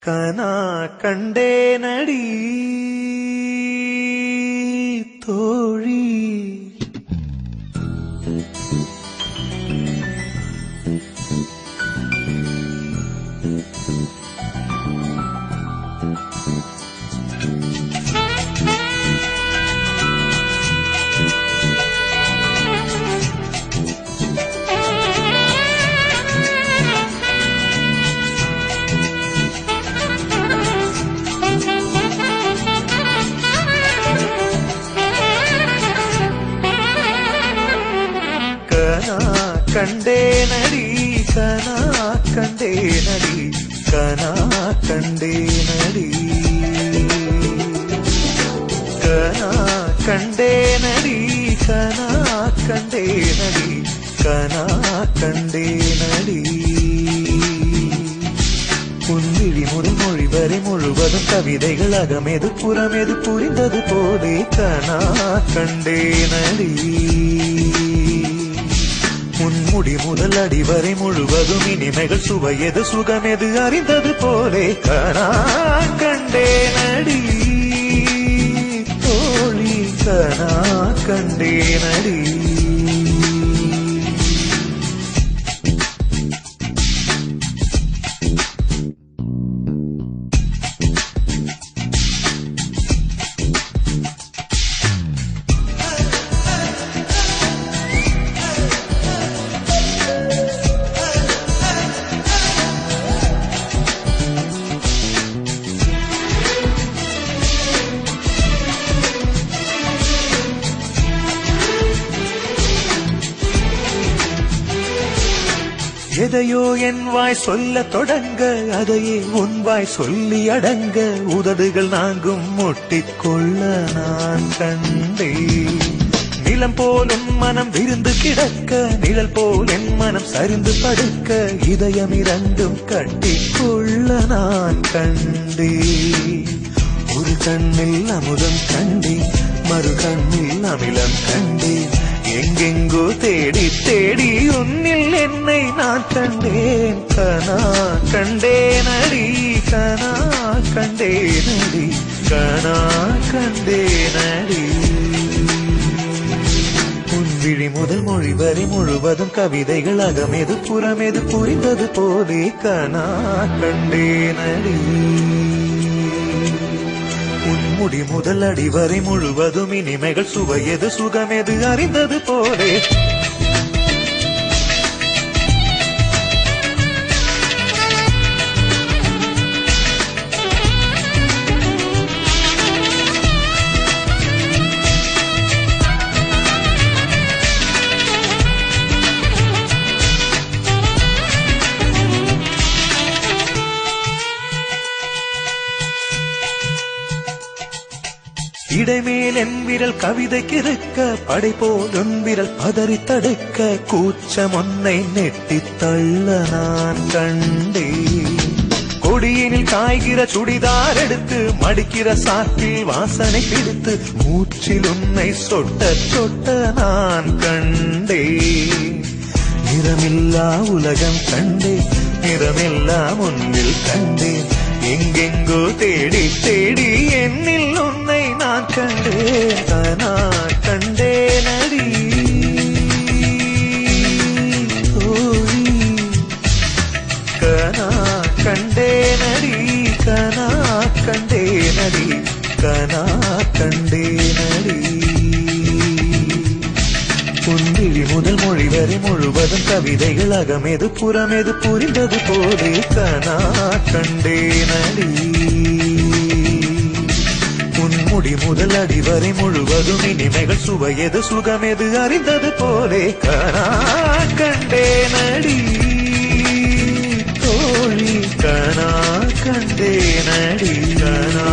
கனா கண்டே நடி தோழி. கண்டே நடி கனா கண்டே நடி கனா கண்டே நடி கனா கண்டே நடி கனா கண்டே நடி கனா கண்டே நடி. உன்விழி முதல் மொழி வரை முழுவதும் கவிதைகள் அகமெது புறமெது புரிந்தது போலே கனா கண்டே நடி. முன்முடி முதல் அடி வரை முழுவதும் இனிமைகள் சுவையது சுகமெது அறிந்தது போலே கனா கண்டே நடி தோழி கனா கண்டே நடி. எதையோ என் வாய் சொல்ல தொடங்க அதையே உன் வாய் சொல்லி அடங்க உதடுகள் நாங்கும் முட்டிக்கொள்ள நான் கண்டே. நிலம் போல் உன் மனம் விருந்து கிடக்க நிழல் போல் என் மனம் சரிந்து படுக்க இதயம் இரண்டும் கட்டிக்கொள்ள நான் கண்டே. ஒரு கண்ணில் அமுதம் கண்டே மறு கண்ணில் அமிலம் கண்டே எங்கெங்கோ தேடி தேடி உன்னில் என்னை நான் கண்டேன். கனா கண்டே நடி கனா கண்டே நடி கனா கண்டே நடி. உன்விழி முதல் மொழி வரை முழுவதும் கவிதைகள் அகமெது புறமெது புரிந்தது போலே கனா கண்டே நடி. முடி முதல் அடி வரை முழுவதும் இனிமைகள் சுவையது சுகமெது அறிந்தது போலே. இடைமேல் என் விரல் கவிதைக்கு இருக்க படைபோல் உன் விரல் பதறி தடுக்க கூச்சம் ஒன்னை நெட்டி தள்ள நான் கண்டே. கொடியினில் காய்கிற சுடிதார் எடுத்து மடிக்கிற சாக்கில் வாசனை பிடித்து மூச்சில் உன்னை சொட்ட சொட்ட நான் கண்டே. நிறமில்லா உலகம் கண்டே நிறமெல்லாம் உன்னில் கண்டேன் எங்கெங்கோ தேடி தேடி என்னில் உன்னை நான் கண்டேன். கனா கண்டே நடி தோழி கனா கண்டே நடி கனா கண்டே நடி கனா கண்டே நடி. உன்விழி முதல் மொழி வரை முழுவதும் கவிதைகள் அகமெது புறமெது புரிந்தது போலே கனா கண்டே நடி. உன்முடி முதல் அடி வரை முழுவதும் இனிமைகள் சுவையது சுகமெது அறிந்தது போலே கனா கண்டே நடி தோழி கனா கண்டே நடி கனா